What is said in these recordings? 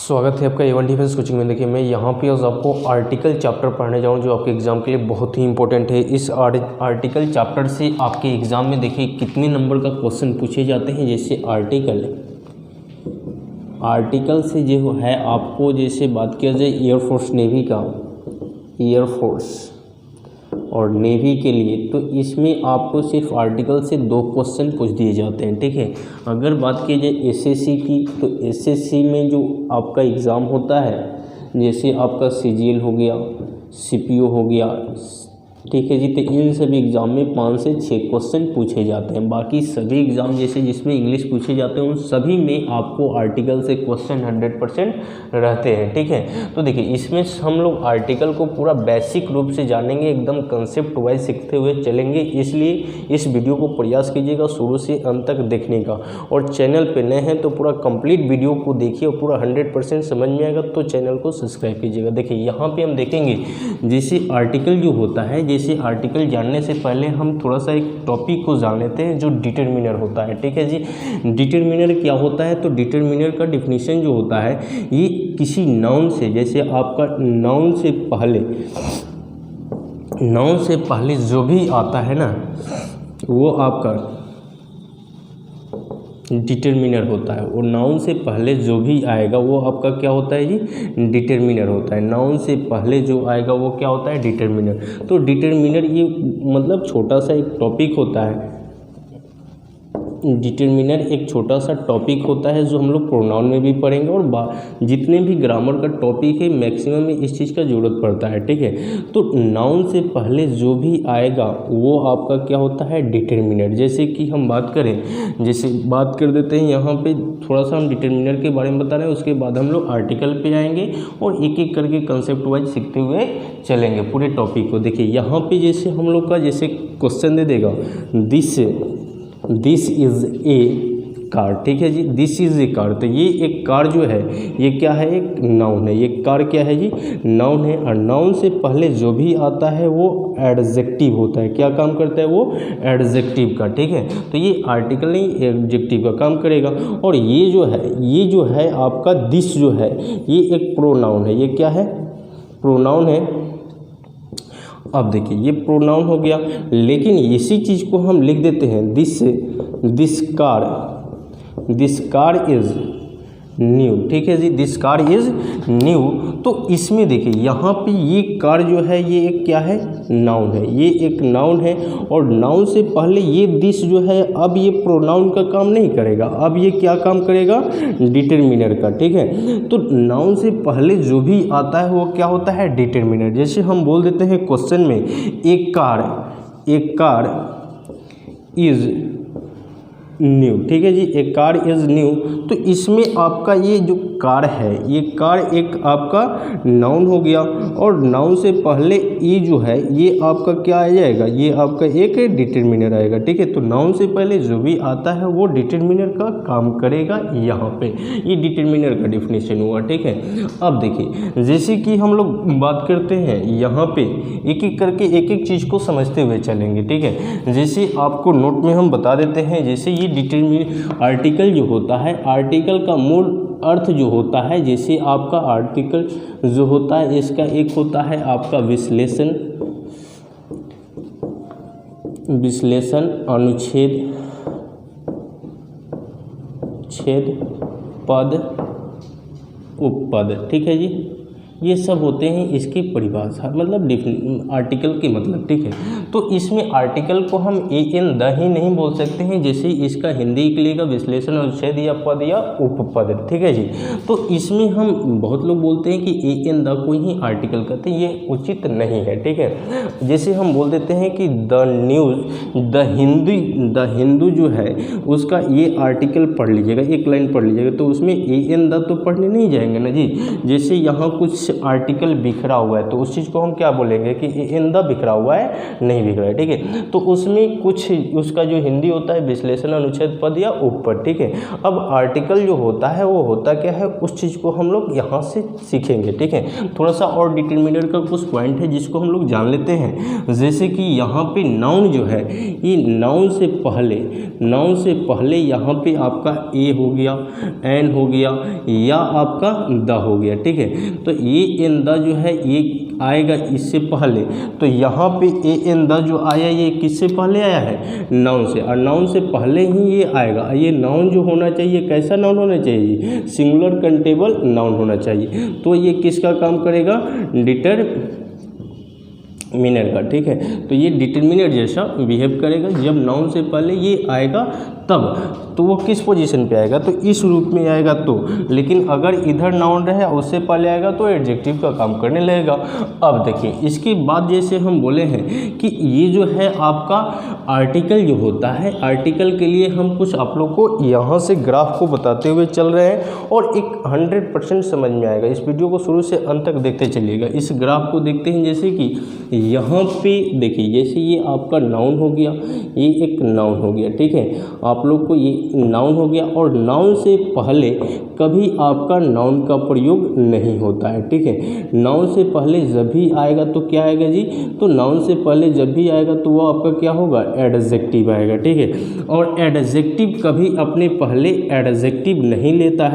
स्वागत है आपका A1 डिफेंस कोचिंग में। देखिए मैं यहाँ पे आज आपको आर्टिकल चैप्टर पढ़ने जाऊँ जो आपके एग्ज़ाम के लिए बहुत ही इंपॉर्टेंट है। इस आर्टिकल चैप्टर से आपके एग्ज़ाम में देखिए कितने नंबर का क्वेश्चन पूछे जाते हैं। जैसे आर्टिकल से जो है आपको जैसे बात किया जाए एयरफोर्स नेवी का, एयरफोर्स और नेवी के लिए, तो इसमें आपको सिर्फ आर्टिकल से 2 क्वेश्चन पूछ दिए जाते हैं। ठीक है, अगर बात की जाए एसएससी की, तो एसएससी में जो आपका एग्ज़ाम होता है, जैसे आपका सीजीएल हो गया, सीपीओ हो गया, ठीक है जी, तो इन सभी एग्ज़ाम में 5 से 6 क्वेश्चन पूछे जाते हैं। बाकी सभी एग्ज़ाम जैसे जिसमें इंग्लिश पूछे जाते हैं उन सभी में आपको आर्टिकल से क्वेश्चन 100% रहते हैं। ठीक है, तो देखिए इसमें हम लोग आर्टिकल को पूरा बेसिक रूप से जानेंगे, एकदम कंसेप्ट वाइज सीखते हुए चलेंगे। इसलिए इस वीडियो को प्रयास कीजिएगा शुरू से अंत तक देखने का, और चैनल पर नए हैं तो पूरा कंप्लीट वीडियो को देखिए और पूरा 100% समझ में आएगा तो चैनल को सब्सक्राइब कीजिएगा। देखिए यहाँ पर हम देखेंगे जैसे आर्टिकल जो होता है, जैसे आर्टिकल जानने से पहले हम थोड़ा सा एक टॉपिक को जान लेते हैं जो डिटरमिनर होता है। ठीक है जी, डिटरमिनर क्या होता है? तो डिटरमिनर का डिफिनीशन जो होता है, ये किसी नाउन से, जैसे आपका नाउन से पहले जो भी आता है ना, वो आपका डिटरमिनर होता है। और नाउन से पहले जो भी आएगा वो आपका क्या होता है जी? डिटरमिनर होता है। नाउन से पहले जो आएगा वो क्या होता है? डिटरमिनर। तो डिटरमिनर ये मतलब छोटा सा एक टॉपिक होता है। डिटरमिनर एक छोटा सा टॉपिक होता है जो हम लोग प्रोनाउन में भी पढ़ेंगे, और जितने भी ग्रामर का टॉपिक है मैक्सिमम में इस चीज़ का ज़रूरत पड़ता है। ठीक है, तो नाउन से पहले जो भी आएगा वो आपका क्या होता है? डिटरमिनर। जैसे कि हम बात करें, जैसे बात कर देते हैं यहाँ पे थोड़ा सा हम डिटरमिनर के बारे में बता रहे हैं, उसके बाद हम लोग आर्टिकल पे आएंगे और एक एक करके कंसेप्ट वाइज सीखते हुए चलेंगे पूरे टॉपिक को। देखिए यहाँ पे जैसे हम लोग का जैसे क्वेश्चन दे देगा, दिस इज़ ए कार। ठीक है जी, दिस इज़ ए कार। तो ये एक कार जो है ये क्या है? एक नाउन है। ये कार क्या है जी? नाउन है। और नाउन से पहले जो भी आता है वो एडजेक्टिव होता है। क्या काम करता है वो? एडजेक्टिव का। ठीक है, तो ये आर्टिकल नहीं एडजेक्टिव का काम करेगा। और ये जो है आपका दिस जो है ये एक प्रोनाउन है। ये क्या है? प्रोनाउन है। अब देखिए ये प्रोनाउन हो गया, लेकिन इसी चीज़ को हम लिख देते हैं दिस कार इज़ न्यू। ठीक है जी, दिस कार इज़ न्यू। तो इसमें देखिए यहाँ पे ये कार जो है ये एक क्या है? नाउन है। ये एक नाउन है, और नाउन से पहले ये दिस जो है अब ये प्रोनाउन का काम नहीं करेगा, अब ये क्या काम करेगा? डिटरमिनर का। ठीक है, तो नाउन से पहले जो भी आता है वो क्या होता है? डिटरमिनर। जैसे हम बोल देते हैं क्वेश्चन में एक कार इज़ न्यू। ठीक है जी, ए कार इज़ न्यू। तो इसमें आपका ये जो कार है, ये कार एक आपका नाउन हो गया, और नाउन से पहले ये जो है ये आपका क्या आ जाएगा? ये आपका एक डिटरमिनर आएगा। ठीक है, तो नाउन से पहले जो भी आता है वो डिटरमिनर का काम करेगा। यहाँ पे ये डिटरमिनर का डिफिनीशन हुआ। ठीक है, अब देखिए जैसे कि हम लोग बात करते हैं यहाँ पे एक एक करके एक एक चीज़ को समझते हुए चलेंगे। ठीक है, जैसे आपको नोट में हम बता देते हैं, जैसे ये डिटरमिनर आर्टिकल जो होता है, आर्टिकल का मूल अर्थ जो होता है, जैसे आपका आर्टिकल जो होता है इसका एक होता है आपका विश्लेषण, अनुच्छेद, छेद, पद, उपपद। ठीक है जी, ये सब होते हैं इसकी परिभाषा, मतलब आर्टिकल के मतलब। ठीक है, तो इसमें आर्टिकल को हम एन द ही नहीं बोल सकते हैं, जैसे इसका हिंदी निकलेगा विश्लेषण, अनुच्छेद या पद या उपपद। ठीक है जी, तो इसमें हम बहुत लोग बोलते हैं कि एन द को ही आर्टिकल कहते हैं, ये उचित नहीं है। ठीक है, जैसे हम बोल देते हैं कि द हिंदू जो है उसका ये आर्टिकल पढ़ लीजिएगा, एक लाइन पढ़ लीजिएगा, तो उसमें एन द तो पढ़ने नहीं जाएंगे ना जी। जैसे यहाँ कुछ आर्टिकल बिखरा हुआ है तो उस चीज़ को हम क्या बोलेंगे कि इन द बिखरा हुआ है नहीं भी खड़ा है, ठीक है। तो उसमें कुछ उसका जो हिंदी होता है विश्लेषण, अनुच्छेद, पद या उपपद, ठीक है। अब आर्टिकल जो होता है वो होता क्या है, उस चीज़ को हम लोग यहाँ से सीखेंगे, ठीक है। थोड़ा सा और डिटरमिनर का कुछ पॉइंट है जिसको हम लोग जान लेते हैं। जैसे कि यहाँ पे नाउन जो है, ये नाउन से पहले यहाँ पे आपका ए हो गया, एन हो गया या आपका द हो गया, ठीक है। तो ए एन द जो है ये आएगा इससे पहले, तो यहाँ पे ए एन द जो आया ये किससे पहले आया है, नाउन से, और नाउन से पहले ही ये आएगा। ये नाउन जो होना चाहिए कैसा नाउन होना चाहिए, सिंगुलर कंटेबल नाउन होना चाहिए। तो ये किसका काम करेगा, डिटरमिनर का, ठीक है। तो ये डिटरमिनर जैसा बिहेव करेगा। जब नाउन से पहले ये आएगा तब तो वो किस पोजीशन पे आएगा, तो इस रूप में आएगा तो। लेकिन अगर इधर नाउन रहे उससे पहले आएगा तो एडजेक्टिव का काम करने लगेगा। अब देखिए इसके बाद जैसे हम बोले हैं कि ये जो है आपका आर्टिकल जो होता है, आर्टिकल के लिए हम कुछ आप लोग को यहाँ से ग्राफ को बताते हुए चल रहे हैं और एक 100% समझ में आएगा। इस वीडियो को शुरू से अंत तक देखते चलिएगा। इस ग्राफ को देखते हैं, जैसे कि यहाँ पे देखिए, जैसे ये आपका नाउन हो गया, ये एक नाउन हो गया, ठीक है। आप लोग को ये नाउन हो गया, और नाउन से पहले कभी आपका नाउन का प्रयोग नहीं होता है, ठीक है। नाउन से पहले जब भी आएगा तो क्या आएगा जी, तो नाउन से पहले जब भी आएगा तो वो आपका क्या होगा, एडजेक्टिव आएगा, ठीक है। और एडजेक्टिव कभी अपने पहले एडजेक्टिव नहीं लेता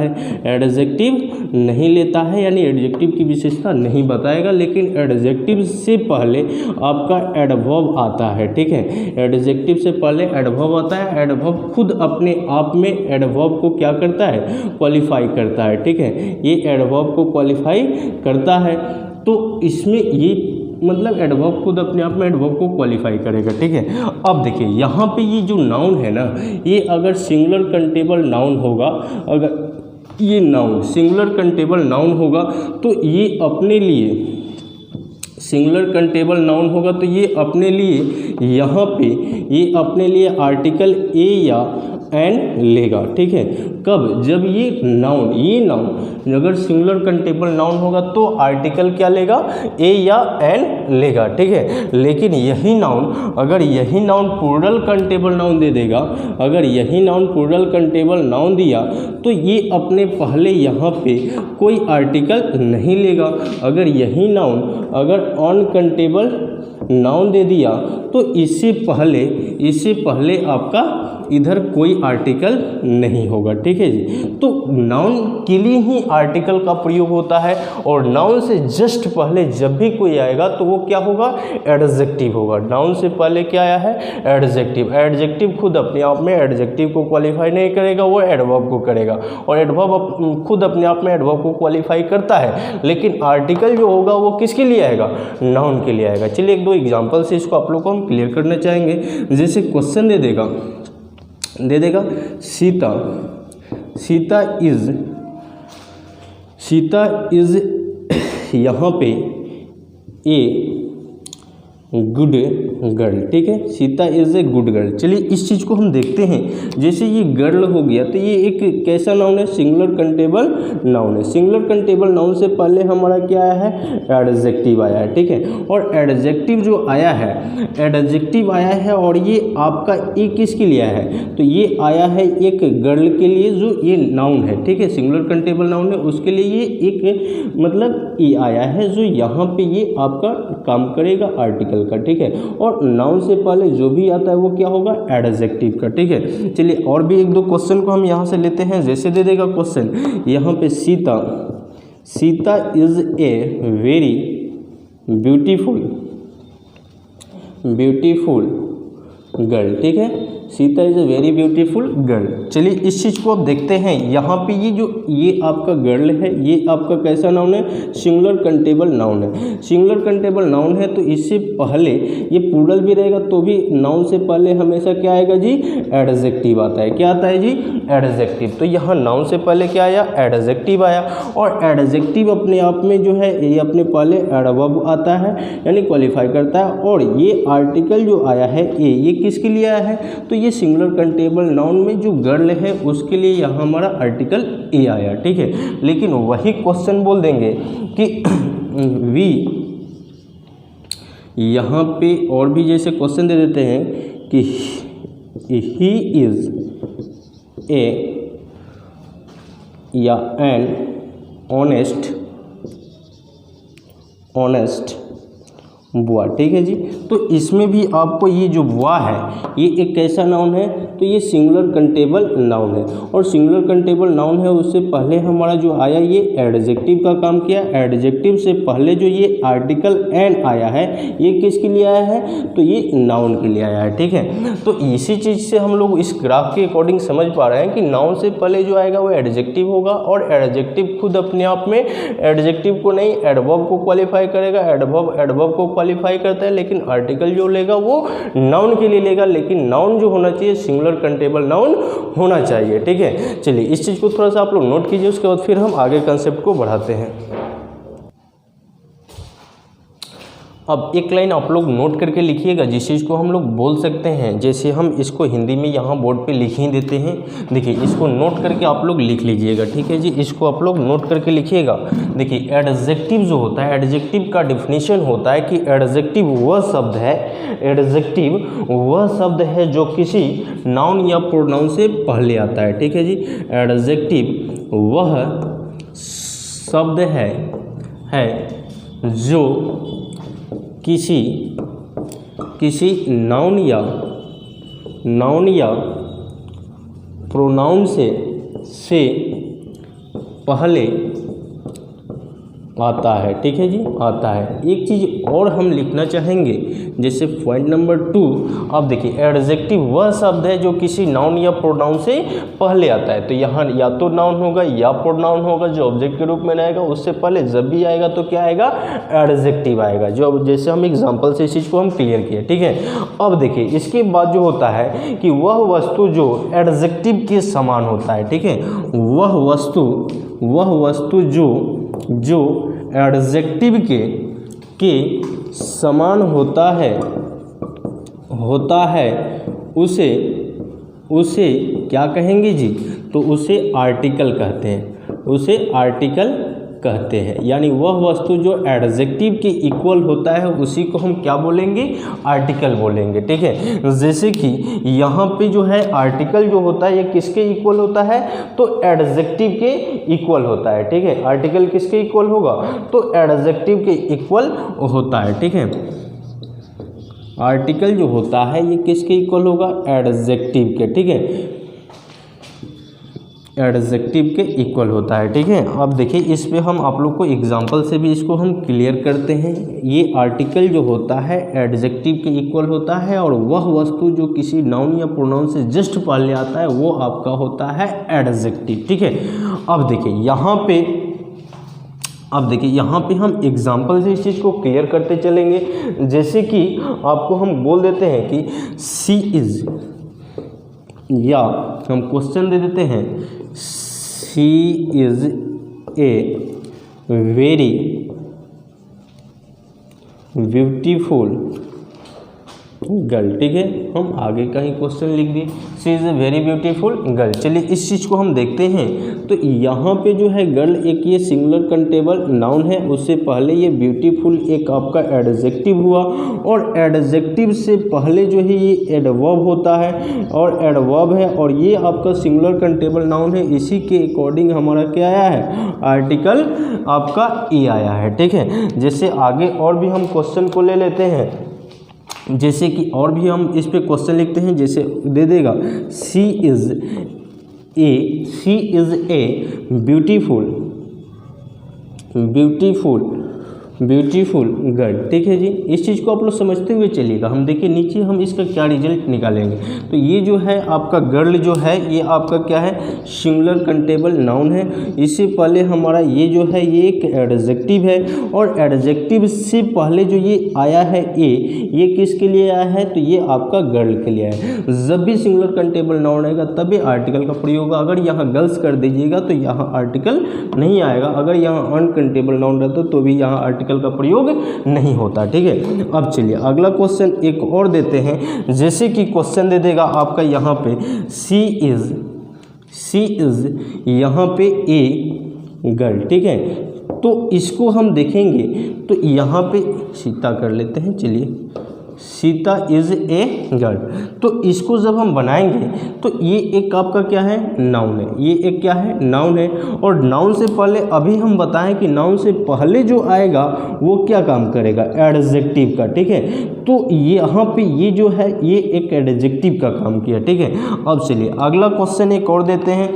है, यानी एडजेक्टिव की विशेषता नहीं बताएगा, लेकिन एडजेक्टिव से पहले आपका एडवर्ब आता है, ठीक है। एडजेक्टिव से पहले एडवर्ब आता है। एडवर्ब खुद अपने आप में एडवर्ब को क्या करता है, क्वालिफाई करता है, ठीक है। ये एडवर्ब को क्वालिफाई करता है। तो इसमें ये मतलब एडवर्ब खुद अपने आप में एडवर्ब को क्वालिफाई करेगा, ठीक है। अब देखिए यहाँ पे ये जो नाउन है ना, ये अगर सिंगुलर कंटेबल नाउन होगा, अगर ये नाउन सिंगुलर कंटेबल नाउन होगा तो ये अपने लिए सिंगुलर कंटेबल नाउन होगा तो ये अपने लिए यहाँ पे ये अपने लिए आर्टिकल ए या एन लेगा, ठीक है। कब, जब ये नाउन अगर सिंगुलर कंटेबल नाउन होगा तो आर्टिकल क्या लेगा, ए या एन लेगा, ठीक है। लेकिन यही नाउन अगर यही नाउन प्लूरल कंटेबल नाउन दे देगा, अगर यही नाउन प्लूरल कंटेबल नाउन दिया तो ये अपने पहले यहाँ पे कोई आर्टिकल नहीं लेगा। अगर यही नाउन अगर अनकंटेबल नाउन दे दिया तो इससे पहले आपका इधर कोई आर्टिकल नहीं होगा, ठीक है जी। तो नाउन के लिए ही आर्टिकल का प्रयोग होता है, और नाउन से जस्ट पहले जब भी कोई आएगा तो वो क्या होगा, एडजेक्टिव होगा। नाउन से पहले क्या आया है, एडजेक्टिव। एडजेक्टिव खुद अपने आप में एडजेक्टिव को क्वालिफाई नहीं करेगा, वो एडवर्ब को करेगा, और एडवर्ब खुद अपने आप में एडवर्ब को क्वालिफाई करता है। लेकिन आर्टिकल जो होगा वो किसके लिए आएगा, नाउन के लिए आएगा। चलिए एक दो एग्जाम्पल से इसको आप लोग को हम क्लियर करना चाहेंगे। जैसे क्वेश्चन दे देगा सीता इज यहाँ पे ए गुड गर्ल, ठीक है। Sita is a good girl. चलिए इस चीज़ को हम देखते हैं। जैसे ये गर्ल हो गया तो ये एक कैसा नाउन है, सिंगुलर कंटेबल नाउन है। सिंगुलर कंटेबल नाउन से पहले हमारा क्या आया है, एडजेक्टिव आया है, ठीक है। और एडजेक्टिव जो आया है और ये आपका ए किसके लिए आया है, तो ये आया है एक गर्ल के लिए, जो ये नाउन है, ठीक है। सिंगुलर कंटेबल नाउन है, उसके लिए ये एक मतलब ए आया है, जो यहाँ पे ये आपका काम करेगा आर्टिकल का, ठीक है। और नाउन से पहले जो भी आता है वो क्या होगा, एडजेक्टिव का, ठीक है। चलिए और भी एक दो क्वेश्चन को हम यहाँ से लेते हैं। जैसे दे देगा क्वेश्चन यहाँ पे, Sita is a very beautiful girl, ठीक है। Sita is a very beautiful girl. चलिए इस चीज़ को अब देखते हैं। यहाँ पे ये आपका गर्ल है, ये आपका कैसा नाउन है, सिंगुलर कंटेबल नाउन है। सिंगुलर कंटेबल नाउन है तो इससे पहले ये प्लूरल भी रहेगा तो भी नाउन से पहले हमेशा क्या आएगा जी, एडजेक्टिव आता है। क्या आता है जी, एडजेक्टिव। तो यहाँ नाउन से पहले क्या आया, एडजेक्टिव आया। और एडजेक्टिव अपने आप में जो है ये अपने पहले एडवर्ब आता है, यानी क्वालिफाई करता है। और ये आर्टिकल जो आया है ए, ये किसके लिए आया है, तो ये सिंगुलर कंटेबल नाउन में जो गर्ल है उसके लिए यहाँ हमारा आर्टिकल ए आया, ठीक है। लेकिन वही क्वेश्चन बोल देंगे कि यहाँ पे और भी जैसे क्वेश्चन दे देते हैं कि ही इज़ ए या एन ऑनेस्ट बुआ, ठीक है जी। तो इसमें भी आपको ये जो बुआ है ये एक कैसा नाउन है, तो ये सिंगुलर कंटेबल नाउन है। और सिंगुलर कंटेबल नाउन है उससे पहले हमारा जो आया ये एडजेक्टिव का काम किया। एडजेक्टिव से पहले जो ये आर्टिकल एन आया है ये किसके लिए आया है, तो ये नाउन के लिए आया है, ठीक है। तो इसी चीज़ से हम लोग इस ग्राफ के अकॉर्डिंग समझ पा रहे हैं कि नाउन से पहले जो आएगा वो एडजेक्टिव होगा, और एडजेक्टिव खुद अपने आप में एडजेक्टिव को नहीं एडवर्ब को क्वालिफाई करेगा, एडवर्ब को क्वालिफाई करता है, लेकिन आर्टिकल जो लेगा वो नाउन के लिए लेगा, लेकिन नाउन जो होना चाहिए सिंगुलर कंटेबल नाउन होना चाहिए, ठीक है। चलिए इस चीज़ को थोड़ा सा आप लोग नोट कीजिए, उसके बाद फिर हम आगे कंसेप्ट को बढ़ाते हैं। अब एक लाइन आप लोग नोट करके लिखिएगा जिस चीज़ को हम लोग बोल सकते हैं, जैसे हम इसको हिंदी में यहाँ बोर्ड पे लिख ही देते हैं। देखिए इसको नोट करके आप लोग लिख लीजिएगा, ठीक है जी। इसको आप लोग नोट करके लिखिएगा। देखिए एडजेक्टिव जो होता है, एडजेक्टिव का डिफिनीशन होता है कि एडजेक्टिव वह शब्द है, एडजेक्टिव वह शब्द है जो किसी नाउन या प्रोनाउन से पहले आता है, ठीक है जी। एडजेक्टिव वह शब्द है जो किसी नाउन या प्रोनाउन से पहले आता है, ठीक है जी, आता है। एक चीज़ और हम लिखना चाहेंगे, जैसे पॉइंट नंबर 2, अब देखिए एडजेक्टिव वह शब्द है जो किसी नाउन या प्रोनाउन से पहले आता है। तो यहाँ या तो नाउन होगा या प्रोनाउन होगा जो ऑब्जेक्ट के रूप में आएगा, उससे पहले जब भी आएगा तो क्या आएगा, एडजेक्टिव आएगा, जो जैसे हम एग्जाम्पल से इस चीज़ को हम क्लियर किए, ठीक है। अब देखिए इसके बाद जो होता है कि वह वस्तु जो एडजेक्टिव के समान होता है, ठीक है, वह वस्तु जो एडजेक्टिव के समान होता है उसे क्या कहेंगे जी, तो उसे आर्टिकल कहते हैं। यानी वह वस्तु जो एडजेक्टिव के इक्वल होता है उसी को हम क्या बोलेंगे, आर्टिकल बोलेंगे, ठीक है। जैसे कि यहाँ पे जो है आर्टिकल जो होता है ये किसके इक्वल होता है, तो एडजेक्टिव के इक्वल होता है, ठीक है। आर्टिकल किसके इक्वल होगा, तो एडजेक्टिव के इक्वल होता है, ठीक है। आर्टिकल जो होता है ये किसके इक्वल होगा, एडजेक्टिव के, ठीक है, एडजेक्टिव के इक्वल होता है, ठीक है। अब देखिए इस पे हम आप लोग को एग्जांपल से भी इसको हम क्लियर करते हैं। ये आर्टिकल जो होता है एडजेक्टिव के इक्वल होता है, और वह वस्तु जो किसी नाउन या प्रोनाउन से जस्ट पहले आता है वो आपका होता है एडजेक्टिव, ठीक है। अब देखिए यहाँ पे हम एग्जाम्पल से इस चीज़ को क्लियर करते चलेंगे। जैसे कि आपको हम बोल देते हैं कि सी इज़, या हम क्वेश्चन दे देते हैं she is a very beautiful girl, ठीक है। हम आगे का ही क्वेश्चन लिख दिए, she is a very beautiful girl. चलिए इस चीज़ को हम देखते हैं। तो यहाँ पे जो है गर्ल एक ये सिंगुलर कंटेबल नाउन है, उससे पहले ये ब्यूटीफुल एक आपका एडजेक्टिव हुआ, और एडजेक्टिव से पहले जो है ये एडवर्ब होता है, और एडवर्ब है, और ये आपका सिंगुलर कंटेबल नाउन है। इसी के अकॉर्डिंग हमारा क्या आया है, आर्टिकल आपका ए आया है, ठीक है। जैसे आगे और भी हम क्वेश्चन को ले लेते हैं, जैसे कि और भी हम इस पे क्वेश्चन लिखते हैं। जैसे दे देगा she is a beautiful girl, ठीक है जी। इस चीज़ को आप लोग समझते हुए चलिएगा। हम देखिए नीचे हम इसका क्या रिजल्ट निकालेंगे। तो ये जो है आपका गर्ल जो है ये आपका क्या है, सिंगुलर कंटेबल नाउन है। इससे पहले हमारा ये जो है ये एक एडजेक्टिव है, और एडजेक्टिव से पहले जो ये आया है ये किसके लिए आया है, तो ये आपका गर्ल के लिए है। जब भी सिंगुलर कंटेबल नाउन आएगा तभी आर्टिकल का प्रयोग होगा। अगर यहाँ गर्ल्स कर दीजिएगा तो यहाँ आर्टिकल नहीं आएगा। अगर यहाँ अनकंटेबल नाउन रहता तो भी यहाँ आर्टिकल का प्रयोग नहीं होता, ठीक है। अब चलिए अगला क्वेश्चन एक और देते हैं। जैसे कि क्वेश्चन दे देगा आपका यहाँ पे सी इज़ यहाँ पे ए गर्ल, ठीक है। तो इसको हम देखेंगे तो यहाँ पे सीता कर लेते हैं, चलिए सीता इज़ ए गर्ल। तो इसको जब हम बनाएंगे तो ये एक आपका क्या है, नाउन है, ये एक क्या है, नाउन है। और नाउन से पहले अभी हम बताएं कि नाउन से पहले जो आएगा वो क्या काम करेगा, एडजेक्टिव का, ठीक है। तो ये यहाँ पे ये जो है ये एक एडजेक्टिव का काम किया, ठीक है। अब चलिए अगला क्वेश्चन एक और देते हैं,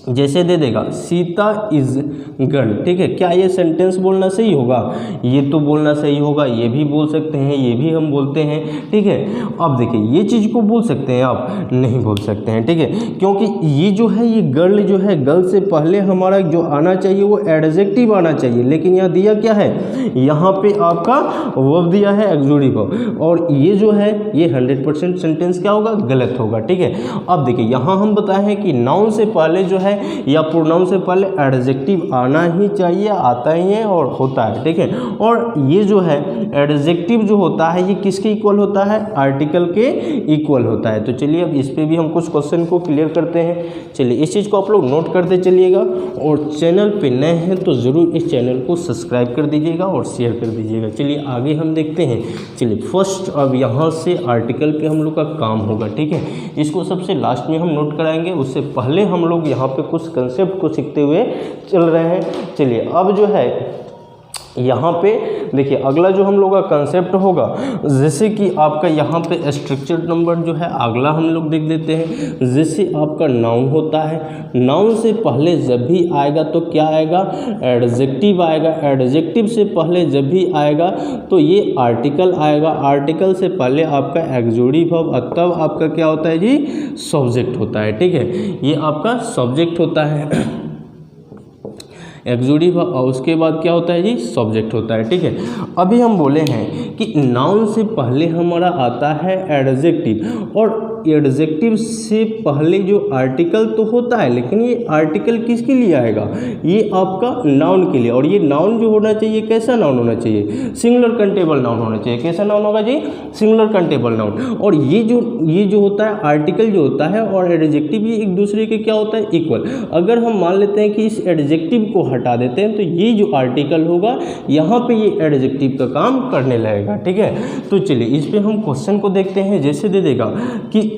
जैसे दे देगा सीता इज़ गर्ल, ठीक है। क्या ये सेंटेंस बोलना सही होगा, ये तो बोलना सही होगा, ये भी बोल सकते हैं, ये भी हम बोलते हैं, ठीक है। अब देखिए ये चीज़ को बोल सकते हैं आप, नहीं बोल सकते हैं, ठीक है, क्योंकि ये जो है ये गर्ल जो है, गर्ल से पहले हमारा जो आना चाहिए वो एडजेक्टिव आना चाहिए, लेकिन यहाँ दिया क्या है, यहाँ पे आपका वर्ब दिया है ऑक्सिलरी वर्ब, और ये जो है ये 100% सेंटेंस क्या होगा, गलत होगा, ठीक है। अब देखिए यहाँ हम बताए हैं कि नाउन से पहले जो है या प्रोनाउन से पहले एडजेक्टिव आना ही चाहिए, आता ही है और होता है, ठीक है। और ये जो है एडजेक्टिव जो होता है ये किसके इक्वल होता है, आर्टिकल के इक्वल होता है। तो चलिए अब इस पे भी हम कुछ क्वेश्चन को क्लियर करते हैं। चलिए इस चीज़ को आप लोग नोट करते चलिएगा, और चैनल पे नए हैं तो ज़रूर इस चैनल को सब्सक्राइब कर दीजिएगा और शेयर कर दीजिएगा। चलिए आगे हम देखते हैं। चलिए फर्स्ट अब यहाँ से आर्टिकल पे हम लोग का काम होगा, ठीक है। इसको सबसे लास्ट में हम नोट कराएंगे, उससे पहले हम लोग यहाँ पे कुछ कंसेप्ट को सीखते हुए चल रहे हैं। चलिए अब जो है यहाँ पे देखिए अगला जो हम लोग का कंसेप्ट होगा, जैसे कि आपका यहाँ पे स्ट्रक्चर नंबर जो है अगला हम लोग देख लेते हैं। जैसे आपका नाउन होता है, नाउन से पहले जब भी आएगा तो क्या आएगा, एडजेक्टिव आएगा। एडजेक्टिव से पहले जब भी आएगा तो ये आर्टिकल आएगा। आर्टिकल से पहले आपका ऑक्सिलरी वर्ब, तब आपका क्या होता है जी, सब्जेक्ट होता है, ठीक है। ये आपका सब्जेक्ट होता है ऑक्सिलरी वर्ब, और उसके बाद क्या होता है जी, सब्जेक्ट होता है, ठीक है। अभी हम बोले हैं कि नाउन से पहले हमारा आता है एडजेक्टिव, और एडजेक्टिव से पहले जो आर्टिकल तो होता है, लेकिन ये आर्टिकल किसके लिए आएगा, ये आपका नाउन के लिए। और ये नाउन जो होना चाहिए कैसा नाउन होना चाहिए, सिंगुलर कंटेबल नाउन होना चाहिए। कैसा नाउन होगा जी, सिंगुलर कंटेबल नाउन। और ये जो होता है आर्टिकल जो होता है और एडजेक्टिव, ये एक दूसरे के क्या होता है, इक्वल। अगर हम मान लेते हैं कि इस एडजेक्टिव को हटा देते हैं तो ये जो आर्टिकल होगा यहाँ पे ये एडजेक्टिव का काम करने लगेगा, ठीक है। तो चलिए इस पे हम क्वेश्चन को देखते हैं। जैसे दे देगा कि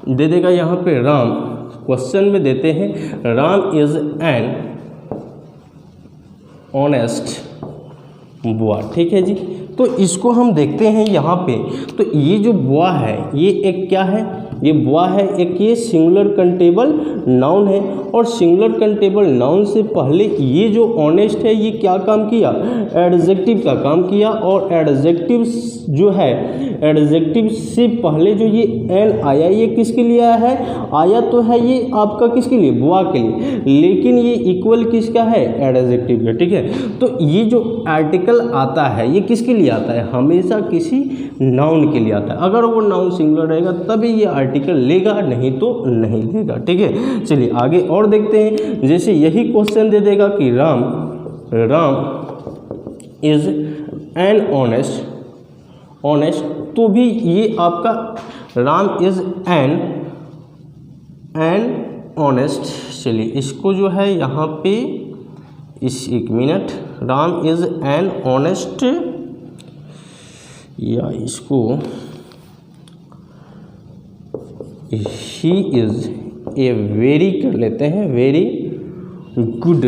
दे देगा यहाँ पे राम, क्वेश्चन में देते हैं Ram is an honest boy, ठीक है जी। तो इसको हम देखते हैं यहाँ पे, तो ये जो बॉय है ये एक क्या है, ये बॉय है एक, ये सिंगुलर कंटेबल नाउन है। और सिंगुलर कंटेबल नाउन से पहले ये जो ऑनेस्ट है ये क्या काम किया, एडजेक्टिव का काम किया। और एडजेक्टिव जो है, एडजेक्टिव से पहले जो ये एन आया, ये किसके लिए आया है, आया तो है ये आपका किसके लिए, बॉय के लिए, लेकिन ये इक्वल किसका है, एडजेक्टिव का, ठीक है। तो ये जो आर्टिकल आता है ये किसके लिए आता है, हमेशा किसी नाउन के लिए आता है। अगर वो नाउन सिंगुलर रहेगा तभी ये आर्टिकल लेगा, नहीं तो नहीं लेगा, ठीक है। चलिए आगे और देखते हैं। जैसे यही क्वेश्चन दे देगा कि राम इज एन ऑनेस्ट, तो भी ये आपका राम इज एन ऑनेस्ट। चलिए इसको जो है यहाँ पे एक minute, Ram is an honest, या इसको ही इज ए वेरी कर लेते हैं, वेरी गुड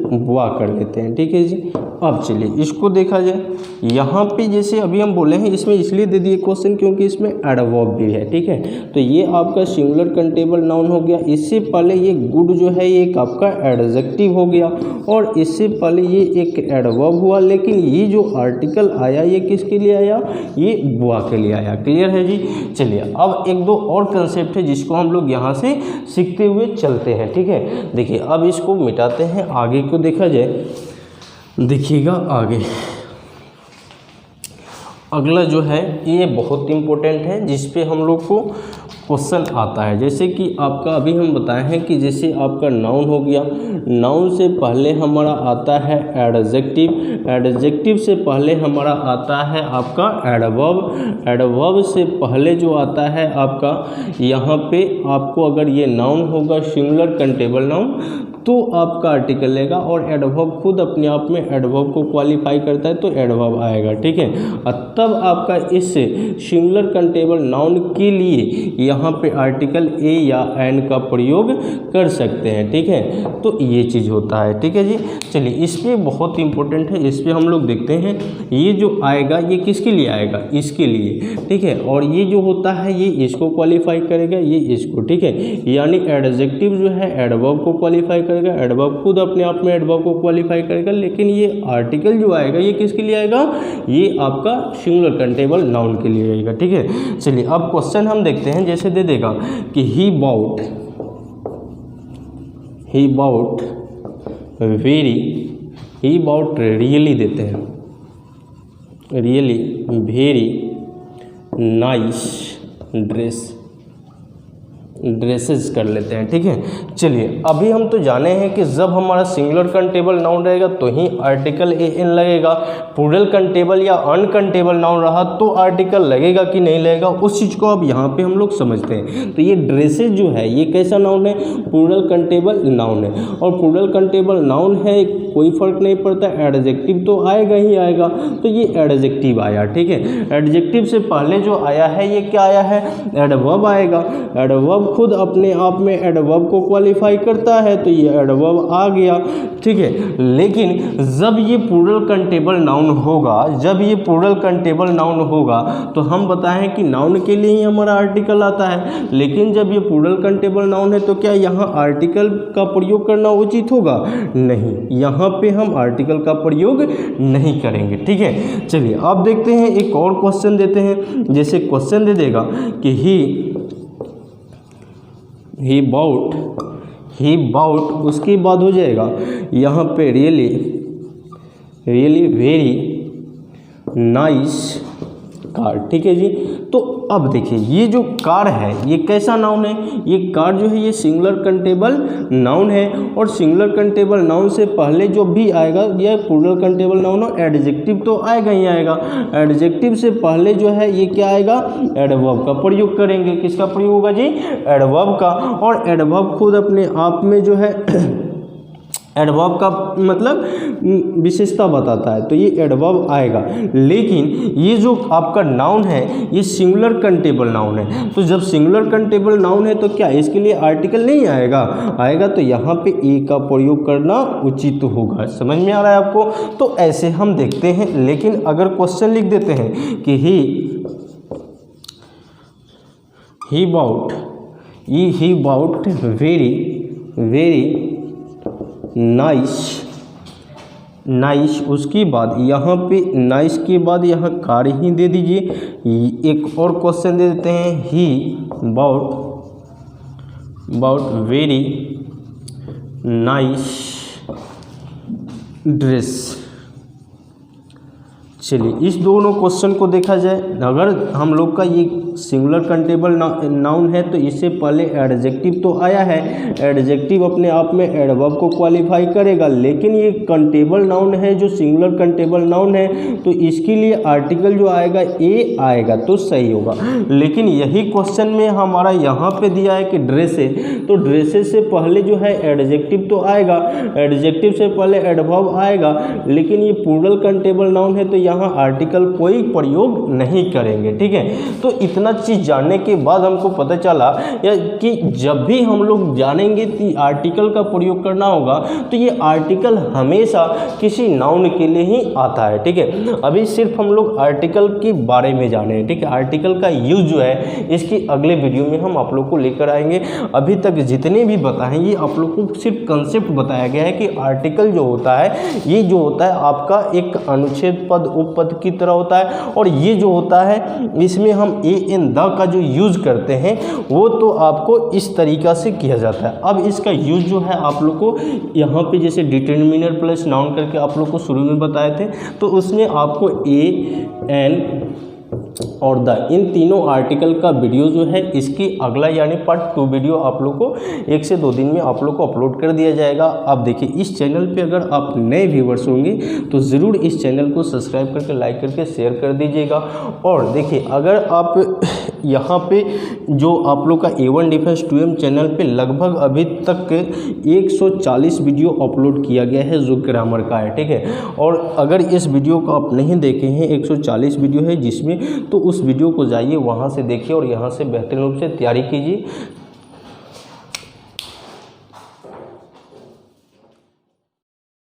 बॉय कर लेते हैं, ठीक है जी। अब चलिए इसको देखा जाए, यहाँ पे जैसे अभी हम बोले हैं, इसमें इसलिए दे दिए क्वेश्चन क्योंकि इसमें एडवर्ब भी है, ठीक है। तो ये आपका सिंगुलर कंटेबल नाउन हो गया। इससे पहले ये गुड जो है ये एक आपका एडजेक्टिव हो गया, और इससे पहले ये एक एडवर्ब हुआ। लेकिन ये जो आर्टिकल आया ये किसके लिए आया, ये बॉय के लिए आया। क्लियर है जी। चलिए अब एक दो और कंसेप्ट है जिसको हम लोग यहाँ से सीखते हुए चलते हैं, ठीक है। देखिए अब इसको मिटाते हैं, आगे को देखा जाए, देखिएगा आगे अगला जो है ये बहुत इम्पोर्टेंट है, जिस पे हम लोग को क्वेश्चन आता है। जैसे कि आपका अभी हम बताए हैं कि जैसे आपका नाउन हो गया, नाउन से पहले हमारा आता है एडजेक्टिव, एडजेक्टिव से पहले हमारा आता है आपका एडवर्ब, एडवर्ब से पहले जो आता है आपका यहाँ पे आपको अगर ये नाउन होगा सिंगुलर कंटेबल नाउन तो आपका आर्टिकल लेगा, और एडवर्ब खुद अपने आप में एडवर्ब को क्वालिफाई करता है तो एडवर्ब आएगा, ठीक है। तब आपका इस सिंगुलर कंटेबल नाउन के लिए यहाँ पे आर्टिकल ए या एन का प्रयोग कर सकते हैं, ठीक है। तो ये चीज़ होता है, ठीक है जी। चलिए इस पे बहुत इंपॉर्टेंट है, इस पे हम लोग देखते हैं ये जो आएगा ये किसके लिए आएगा, इसके लिए, ठीक है। और ये जो होता है ये इसको क्वालिफाई करेगा, ये इसको, ठीक है। यानी एडजेक्टिव जो है एडवर्ब को क्वालिफाई करेगा, एडवर्ब खुद अपने आप में एडवर्ब को क्वालिफाई करेगा, लेकिन ये आर्टिकल जो आएगा ये किसके लिए आएगा, ये आपका सिंगुलर कंटेबल नाउन के लिए आएगा, ठीक है। चलिए अब क्वेश्चन हम देखते हैं, जैसे दे देगा कि ही बाउट वेरी, ही बाउट रियली देते हैं, रियली वेरी नाइस ड्रेसेस कर लेते हैं, ठीक है। चलिए अभी हम तो जाने हैं कि जब हमारा सिंगुलर कंटेबल नाउन रहेगा तो ही आर्टिकल ए एन लगेगा, प्लूरल कंटेबल या अनकंटेबल नाउन रहा तो आर्टिकल लगेगा कि नहीं लगेगा, उस चीज़ को अब यहाँ पे हम लोग समझते हैं। तो ये ड्रेसेस जो है ये कैसा नाउन है, प्लूरल कंटेबल नाउन है, और प्लूरल कंटेबल नाउन है कोई फर्क नहीं पड़ता, एडजेक्टिव तो आएगा ही आएगा, तो ये एडजेक्टिव आया, ठीक है। एडजेक्टिव से पहले जो आया है ये क्या आया है, एडवर्ब आएगा, एडवर्ब खुद अपने आप में एडवर्ब को क्वालिफाई करता है तो ये एडवर्ब आ गया, ठीक है। लेकिन जब ये प्लूरल कंटेबल नाउन होगा, जब ये प्लूरल कंटेबल नाउन होगा तो हम बताएं कि नाउन के लिए ही हमारा आर्टिकल आता है, लेकिन जब ये प्लूरल कंटेबल नाउन है तो क्या यहाँ आर्टिकल का प्रयोग करना उचित होगा, नहीं, यहाँ पे हम आर्टिकल का प्रयोग नहीं करेंगे, ठीक है। चलिए अब देखते हैं एक और क्वेश्चन देते हैं, जैसे क्वेश्चन दे देगा कि ही बाउट उसके बाद हो जाएगा यहाँ पे रियली वेरी नाइस कार, ठीक है जी। तो अब देखिए ये जो कार है ये कैसा नाउन है, ये कार जो है ये सिंगुलर कंटेबल नाउन है, और सिंगुलर कंटेबल नाउन से पहले जो भी आएगा ये प्लूरल कंटेबल नाउन हो, एडजेक्टिव तो आएगा ही आएगा, एडजेक्टिव से पहले जो है ये क्या आएगा, एडवर्ब का प्रयोग करेंगे, किसका प्रयोग होगा जी, एडवर्ब का, और एडवर्ब खुद अपने आप में जो है एडवर्ब का मतलब विशेषता बताता है तो ये एडवर्ब आएगा। लेकिन ये जो आपका नाउन है ये सिंगुलर कंटेबल नाउन है, तो जब सिंगुलर कंटेबल नाउन है तो क्या इसके लिए आर्टिकल नहीं आएगा, आएगा तो यहाँ पे ए का प्रयोग करना उचित होगा। समझ में आ रहा है आपको। तो ऐसे हम देखते हैं, लेकिन अगर क्वेश्चन लिख देते हैं कि ही बाउट वेरी नाइस, उसके बाद यहाँ पे नाइस के बाद यहाँ कार ही दे दीजिए। एक और क्वेश्चन दे देते हैं, ही बाउट वेरी नाइस ड्रेस। चलिए इस दोनों क्वेश्चन को देखा जाए, अगर हम लोग का ये सिंगुलर कंटेबल नाउन है तो इससे पहले एडजेक्टिव तो आया है, एडजेक्टिव अपने आप में एडवर्ब को क्वालिफाई करेगा, लेकिन ये कंटेबल नाउन है जो सिंगुलर कंटेबल नाउन है तो इसके लिए आर्टिकल जो आएगा ए आएगा तो सही होगा। लेकिन यही क्वेश्चन में हमारा यहाँ पे दिया है कि ड्रेसेस, तो ड्रेसेस से पहले जो है एडजेक्टिव तो आएगा, एडजेक्टिव से पहले एडवर्ब आएगा, लेकिन ये प्लूरल कंटेबल नाउन है तो यहाँ आर्टिकल कोई प्रयोग नहीं करेंगे, ठीक है। तो इतना चीज़ जानने के बाद हमको पता चला कि जब भी हम लोग जानेंगे कि आर्टिकल का प्रयोग करना होगा तो ये आर्टिकल हमेशा किसी नाउन के लिए ही आता है, ठीक है। अभी सिर्फ हम लोग आर्टिकल के बारे में जाने हैं, ठीक है। आर्टिकल का यूज जो है इसकी अगले वीडियो में हम आप लोग को लेकर आएंगे। अभी तक जितने भी बताएं ये आप लोग को सिर्फ कंसेप्ट बताया गया है कि आर्टिकल जो होता है ये जो होता है आपका एक अनुच्छेद पद उपपद की तरह होता है, और ये जो होता है इसमें हम ए एन द का जो यूज करते हैं वो तो आपको इस तरीका से किया जाता है। अब इसका यूज जो है आप लोग को यहाँ पे जैसे डिटरमिनर प्लस नाउन करके आप लोग को शुरू में बताए थे, तो उसमें आपको ए एन और द, इन तीनों आर्टिकल का वीडियो जो है इसकी अगला यानी पार्ट 2 वीडियो आप लोग को 1 से 2 दिन में आप लोग को अपलोड कर दिया जाएगा। अब देखिए इस चैनल पे अगर आप नए व्यूवर्स होंगे तो ज़रूर इस चैनल को सब्सक्राइब करके लाइक करके शेयर कर दीजिएगा। और देखिए अगर आप यहाँ पे जो आप लोग का A1 डिफेंस 2M चैनल पे लगभग अभी तक 140 वीडियो अपलोड किया गया है जो ग्रामर का है, ठीक है। और अगर इस वीडियो को आप नहीं देखे हैं, 140 वीडियो है जिसमें, तो उस वीडियो को जाइए वहाँ से देखिए और यहाँ से बेहतरीन रूप से तैयारी कीजिए